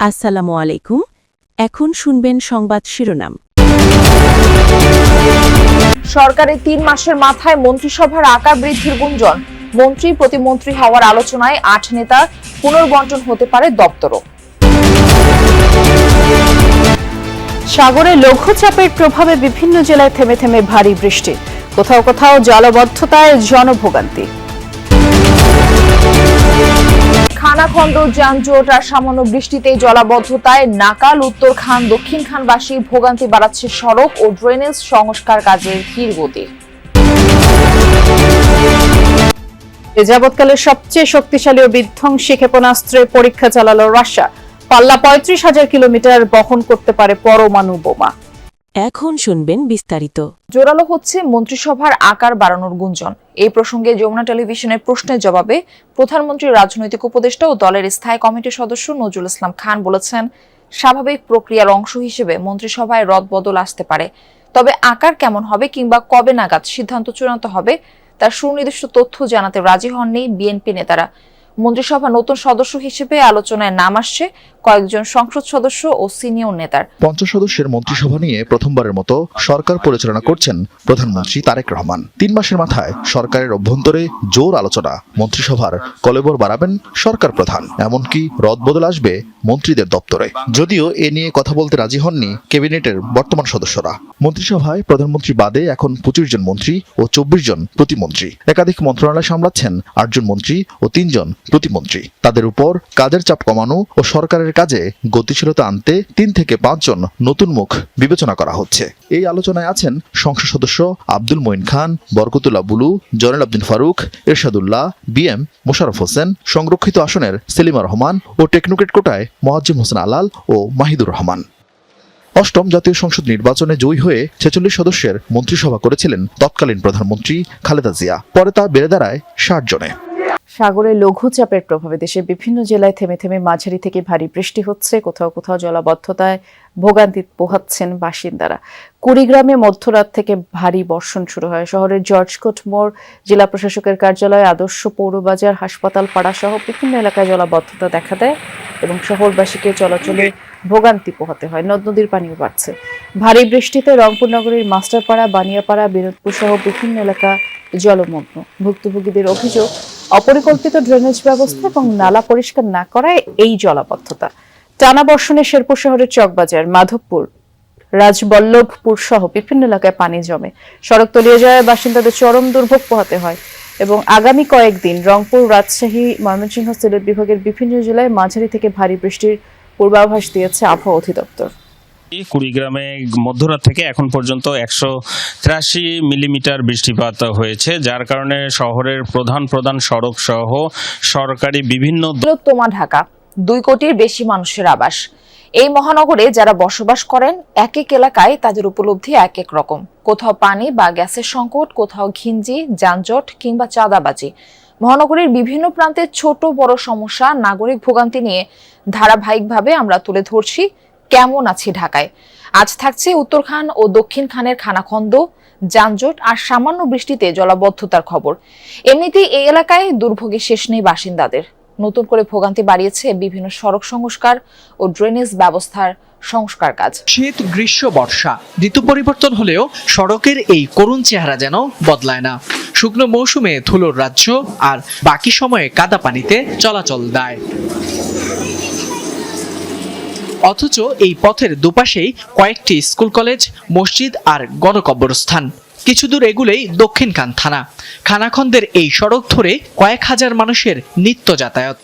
আসসালামু আলাইকুম। এখন শুনবেন সংবাদ শিরোনাম। সরকারের ৩ মাসের মাথায় মন্ত্রিসভার আকার বৃদ্ধির গুঞ্জন। মন্ত্রী প্রতিমন্ত্রী হওয়ার আলোচনায় ৮ নেতার পুনর্বণ্টন হতে পারে দপ্তরও। সাগরে লঘুচাপের প্রভাবে বিভিন্ন জেলায় থেমে থেমে ভারী বৃষ্টি, কোথাও কোথাও জলবদ্ধতায় জনভোগান্তি। খানাখন্দ, যানজট আর সামান্য বৃষ্টিতেই জলাবদ্ধতায় নাকাল উত্তরখান দক্ষিণখানবাসী ভোগান্তি বাড়াচ্ছে সড়ক ও ড্রেনেজ সংস্কার কাজের ধীর গতি। এ যাবৎকালের সবচেয়ে শক্তিশালী ও বিধ্বংসী ক্ষেপণাস্ত্রের পরীক্ষা চালালো রাশিয়া। পাল্লা ৩৫,০০০ কিলোমিটার বহন করতে পারে পরমাণু বোমা। এখন শুনবেন বিস্তারিত। জোরালো হচ্ছে মন্ত্রিসভার আকার বাড়ানোর গুঞ্জন। এই প্রসঙ্গে যমুনা টেলিভিশনের প্রশ্নের জবাবে প্রধানমন্ত্রীর রাজনৈতিক উপদেষ্টা ও দলের স্থায়ী কমিটির সদস্য নজরুল ইসলাম খান বলেছেন, স্বাভাবিক প্রক্রিয়ার অংশ হিসেবে মন্ত্রিসভায় রদবদল আসতে পারে, তবে আকার কেমন হবে কিংবা কবে নাগাদ সিদ্ধান্ত চূড়ান্ত হবে তার সুনির্দিষ্ট তথ্য জানাতে রাজি হননি বিএনপি নেতারা। মন্ত্রিসভা নতুন সদস্য হিসেবে আলোচনায় নাম আসছে কয়েকজন সংসদ সদস্য ও সিনিয়র নেতার। ৫০ সদস্যের মন্ত্রিসভা নিয়ে প্রথমবারের মতো সরকার পরিচালনা করছেন প্রধানমন্ত্রী তারেক রহমান। ৩ মাসের মাথায় সরকারের অভ্যন্তরে জোর আলোচনা। মন্ত্রিসভার কলেবর বাড়াবেন সরকার প্রধান, এমনকি রদবদল আসবে মন্ত্রীদের দপ্তরে। যদিও এ নিয়ে কথা বলতে রাজি হননি ক্যাবিনেটের বর্তমান সদস্যরা। মন্ত্রিসভায় প্রধানমন্ত্রী বাদে এখন ২৫ জন মন্ত্রী ও ২৪ জন প্রতিমন্ত্রী। একাধিক মন্ত্রণালয় সামলাচ্ছেন ৮ জন মন্ত্রী ও ৩ জন প্রতিমন্ত্রী। তাদের উপর কাজের চাপ কমানো ও সরকারের কাজে গতিশীলতা আনতে ৩ থেকে ৫ জন নতুন মুখ বিবেচনা করা হচ্ছে। এই আলোচনায় আছেন সংসদ সদস্য আব্দুল মঈন খান, বরকতুল্লাহ বুলু, জয়নুল আবদিন ফারুক, এরশাদুল্লাহ, বিএম মোশাররফ হোসেন, সংরক্ষিত আসনের সেলিমা রহমান ও টেকনোক্রেট কোটায় মোয়াজ্জেম হোসেন আলাল ও মাহিদুর রহমান। অষ্টম জাতীয় সংসদ নির্বাচনে জয়ী হয়ে ৪৬ সদস্যের মন্ত্রিসভা করেছিলেন তৎকালীন প্রধানমন্ত্রী খালেদা জিয়া। পরে তা বেড়ে দাঁড়ায় ৬০ জনে। সাগরে লঘুচাপের প্রভাবে দেশের বিভিন্ন জেলায় থেমে থেমে মাঝারি থেকে ভারী বৃষ্টি হচ্ছে, কোথাও কোথাও জলাবদ্ধতায় ভোগান্তি পোহাচ্ছেন বাসিন্দারা। কুড়িগ্রামে মধ্যরাত থেকে ভারী বর্ষণ শুরু হয়। শহরের জর্জকোট মোড়, জেলা প্রশাসকের কার্যালয়, আদর্শ পৌরবাজার, হাসপাতাল পাড়া সহ বিভিন্ন এলাকায় জলাবদ্ধতা দেখা দেয় এবং শহরবাসীকে চলাচলে ভোগান্তি পোহাতে হয়। নদ নদীর পানিও বাড়ছে। ভারী বৃষ্টিতে রংপুর নগরীর মাস্টারপাড়া, বানিয়াপাড়া, বিনোদপুর সহ বিভিন্ন এলাকা জলমগ্ন। ভুক্তভোগীদের অভিযোগ, অপরিকল্পিত ড্রেনেজ ব্যবস্থা এবং নালা পরিষ্কার না করায় এই জলাবদ্ধতা। টানা বর্ষণে শেরপুর শহরের চকবাজার, মাধবপুর, রাজবল্লভপুর সহ বিভিন্ন এলাকায় পানি জমে। সড়ক তলিয়ে যায়, বাসিন্দাদের চরম দুর্ভোগ পোহাতে হয় এবং আগামী কয়েকদিন রংপুর, রাজশাহী, ময়মনসিংহ, সিলেট বিভাগের বিভিন্ন জেলায় মাঝারি থেকে ভারী বৃষ্টির পূর্বাভাস দিয়েছে আবহাওয়া অধিদপ্তর। কুড়িগ্রামে মধ্যরাত থেকে এখন পর্যন্ত ১৮৩ মিলিমিটার বৃষ্টিপাত হয়েছে, যার কারণে শহরের প্রধান প্রধান সড়ক সহ সরকারি বিভিন্ন তোমা ঢাকা ২ কোটির বেশি মানুষের আবাস। এই মহানগরে যারা বসবাস করেন, এক এক এলাকায় তাদের উপলব্ধি এক এক রকম। কোথাও পানি বা গ্যাসের সংকট, কোথাও ঘিঞ্জি, যানজট কিংবা চাঁদাবাজি। মহানগরীর বিভিন্ন প্রান্তে ছোট বড় সমস্যা, নাগরিক ভোগান্তি নিয়ে ধারাবাহিকভাবে আমরা তুলে ধরছি কেমন আছি ঢাকায়। আজ থাকছে উত্তরখান ও দক্ষিণ খানের খানাখন্দ, যানজট আর সামান্য বৃষ্টিতে জলাবদ্ধতার খবর। এমনিতেই এই এলাকায় দুর্ভোগে শেষ নেই বাসিন্দাদের। নতুন করে ভোগান্তি বাড়িয়েছে বিভিন্ন সড়ক সংস্কার ও ড্রেনেজ ব্যবস্থার সংস্কার কাজ। শীত, গ্রীষ্ম, বর্ষা ঋতু পরিবর্তন হলেও সড়কের এই করুণ চেহারা যেন বদলায় না। শুকনো মৌসুমে ধুলোর রাজ্য আর বাকি সময়ে কাদা পানিতে চলাচল দায়। অথচ এই পথের দুপাশেই কয়েকটি স্কুল, কলেজ, মসজিদ আর গণকবরস্থান। কিছু দূর এগুলেই দক্ষিণখান থানা। খানাখন্দের এই সড়ক ধরে কয়েক হাজার মানুষের নিত্য যাতায়াত।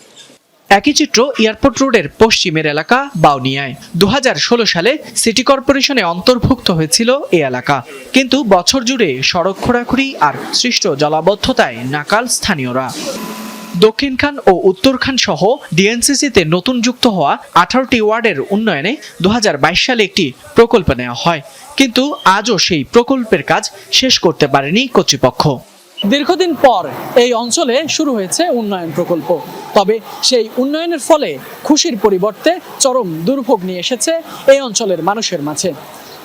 একই চিত্র এয়ারপোর্ট রোডের পশ্চিমের এলাকা বাউনিয়ায়। ২০১৬ সালে সিটি কর্পোরেশনে অন্তর্ভুক্ত হয়েছিল এই এলাকা, কিন্তু বছর জুড়ে সড়ক খোঁড়াখুড়ি আর সৃষ্ট জলাবদ্ধতায় নাকাল স্থানীয়রা। দক্ষিণখান ও উত্তরখান সহ ডিএনসিসিতে নতুন যুক্ত হওয়া ১৮টি ওয়ার্ডের উন্নয়নে ২০২২ সালে একটি প্রকল্প নেওয়া হয়, কিন্তু আজও সেই প্রকল্পের কাজ শেষ করতে পারেনি কর্তৃপক্ষ। দীর্ঘদিন পর এই অঞ্চলে শুরু হয়েছে উন্নয়ন প্রকল্প, তবে সেই উন্নয়নের ফলে খুশির পরিবর্তে চরম দুর্ভোগ নিয়ে এসেছে এই অঞ্চলের মানুষের মাঝে।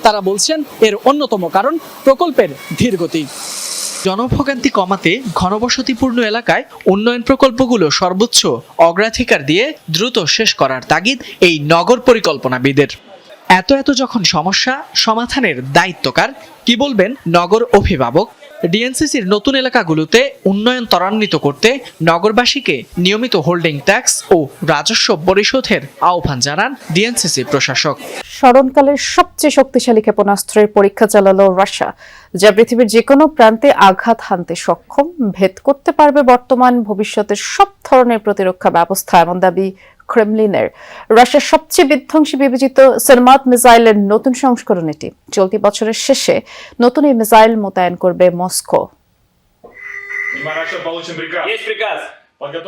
তারা বলছেন এর অন্যতম কারণ প্রকল্পের ধীরগতি। জনভোগান্তি কমাতে ঘনবসতিপূর্ণ এলাকায় উন্নয়ন প্রকল্পগুলো সর্বোচ্চ অগ্রাধিকার দিয়ে দ্রুত শেষ করার তাগিদ এই নগর পরিকল্পনাবিদের। এত যখন সমস্যা, সমাধানের দায়িত্ব কার? কি বলবেন নগর অভিভাবক? ডিএনসিসির নতুন এলাকাগুলোতে উন্নয়ন ত্বরান্বিত করতে নগরবাসীকে নিয়মিত হোল্ডিং ট্যাক্স ও রাজস্ব পরিশোধের আহ্বান জানান ডিএনসিসি প্রশাসক। স্মরণকালের সবচেয়ে শক্তিশালী ক্ষেপণাস্ত্রের পরীক্ষা চালালো রাশিয়া, যা পৃথিবীর যে কোনো প্রান্তে আঘাত হানতে সক্ষম, ভেদ করতে পারবে বর্তমান ভবিষ্যতের সব ধরনের প্রতিরক্ষা ব্যবস্থা, এমন দাবি ক্রেমলিনের। রাশিয়ার সবচেয়ে বিধ্বংসী বিবেচিত সারমাত মিসাইলের নতুন সংস্করণ এটি। চলতি বছরের শেষে নতুন এই মিসাইল মোতায়েন করবে মস্কো।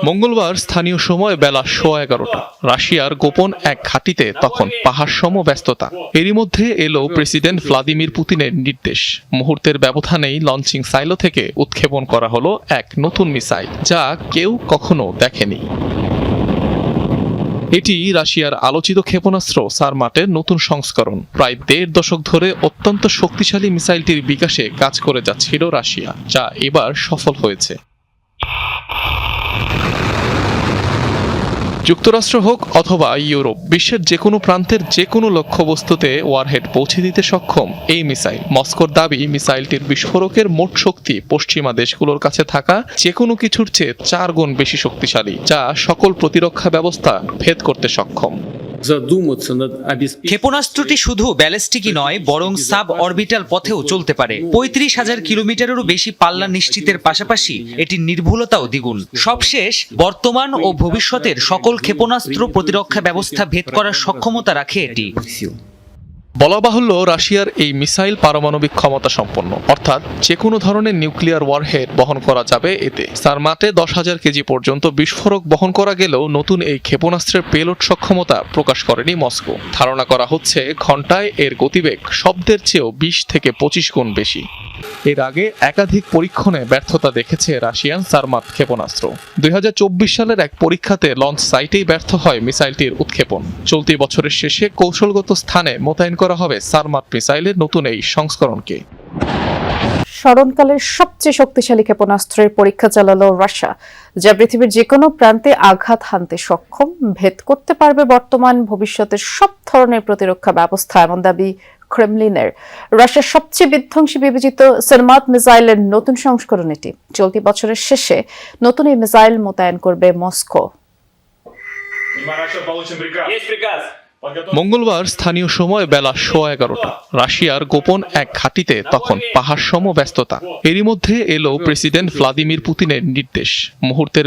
মঙ্গলবার স্থানীয় সময় বেলা 11:15 রাশিয়ার গোপন এক ঘাঁটিতে তখন পাহাড়সম ব্যস্ততা। এরই মধ্যে এলো প্রেসিডেন্ট ভ্লাদিমির পুতিনের নির্দেশ। মুহূর্তের ব্যবধানেই লঞ্চিং সাইলো থেকে উৎক্ষেপণ করা হলো এক নতুন মিসাইল, যা কেউ কখনো দেখেনি। এটি রাশিয়ার আলোচিত ক্ষেপণাস্ত্র সারমাটের নতুন সংস্করণ। প্রায় 1.5 দশক ধরে অত্যন্ত শক্তিশালী মিসাইলটির বিকাশে কাজ করে যাচ্ছিল রাশিয়া, যা এবার সফল হয়েছে। যুক্তরাষ্ট্র হোক অথবা ইউরোপ, বিশ্বের যে কোনো প্রান্তের যে কোনো লক্ষ্যবস্তুতে ওয়ারহেড পৌঁছে দিতে সক্ষম এই মিসাইল। মস্কোর দাবি, মিসাইলটির বিস্ফোরকের মোট শক্তি পশ্চিমা দেশগুলোর কাছে থাকা যে কোনো কিছুর চেয়ে 4 গুণ বেশি শক্তিশালী, যা সকল প্রতিরক্ষা ব্যবস্থা ভেদ করতে সক্ষম। ক্ষেপণাস্ত্রটি শুধু ব্যালিস্টিকই নয়, বরং সাব অরবিটাল পথেও চলতে পারে। 35,000 কিলোমিটারেরও বেশি পাল্লা নিশ্চিতের পাশাপাশি এটির নির্ভুলতাও দ্বিগুণ। সবশেষ, বর্তমান ও ভবিষ্যতের সকল ক্ষেপণাস্ত্র প্রতিরক্ষা ব্যবস্থা ভেদ করার সক্ষমতা রাখে এটি। বলা বাহুল্য, রাশিয়ার এই মিসাইল পারমাণবিক ক্ষমতা সম্পন্ন, অর্থাৎ যে কোনো ধরনের নিউক্লিয়ার ওয়ারহেড বহন করা যাবে এতে। সারমাটে 10,000 কেজি পর্যন্ত বিস্ফোরক বহন করা গেলেও নতুন এই ক্ষেপণাস্ত্রের পেলোড সক্ষমতা প্রকাশ করেনি মস্কো। ধারণা করা হচ্ছে ঘন্টায় এর গতিবেগ শব্দের চেয়েও 20 থেকে 25 গুণ বেশি। এর আগে একাধিক পরীক্ষণে ব্যর্থতা দেখেছে রাশিয়ান সারমাট ক্ষেপণাস্ত্র। 2024 সালের এক পরীক্ষাতে লঞ্চ সাইটেই ব্যর্থ হয় মিসাইলটির উৎক্ষেপণ। চলতি বছরের শেষে কৌশলগত স্থানে মোতায়েন করা হবে সারমাট মিসাইলের নতুন এই সংস্করণকে। স্মরণকালের সবচেয়ে শক্তিশালী ক্ষেপণাস্ত্রের পরীক্ষা চালালো রাশিয়া, যা পৃথিবীর যে কোনো প্রান্তে আঘাত হানতে সক্ষম, ভেদ করতে পারবে বর্তমান ভবিষ্যতের সব ধরনের প্রতিরক্ষা ব্যবস্থা, এমন দাবি ক্রেমলিনের। রাশিয়ার সবচেয়ে বিধ্বংসী বিবেচিত সারমাত মিসাইলের নতুন সংস্করণ এটি। চলতি বছরের শেষে নতুন এই মিসাইল মোতায়েন করবে মস্কো। মঙ্গলবার স্থানীয় সময় বেলা 11:15 রাশিয়ার গোপন এক ঘাঁটিতে তখন পাহাড়সম ব্যস্ততা। এরই মধ্যে এলো প্রেসিডেন্ট ভ্লাদিমির পুতিনের নির্দেশ। মুহূর্তের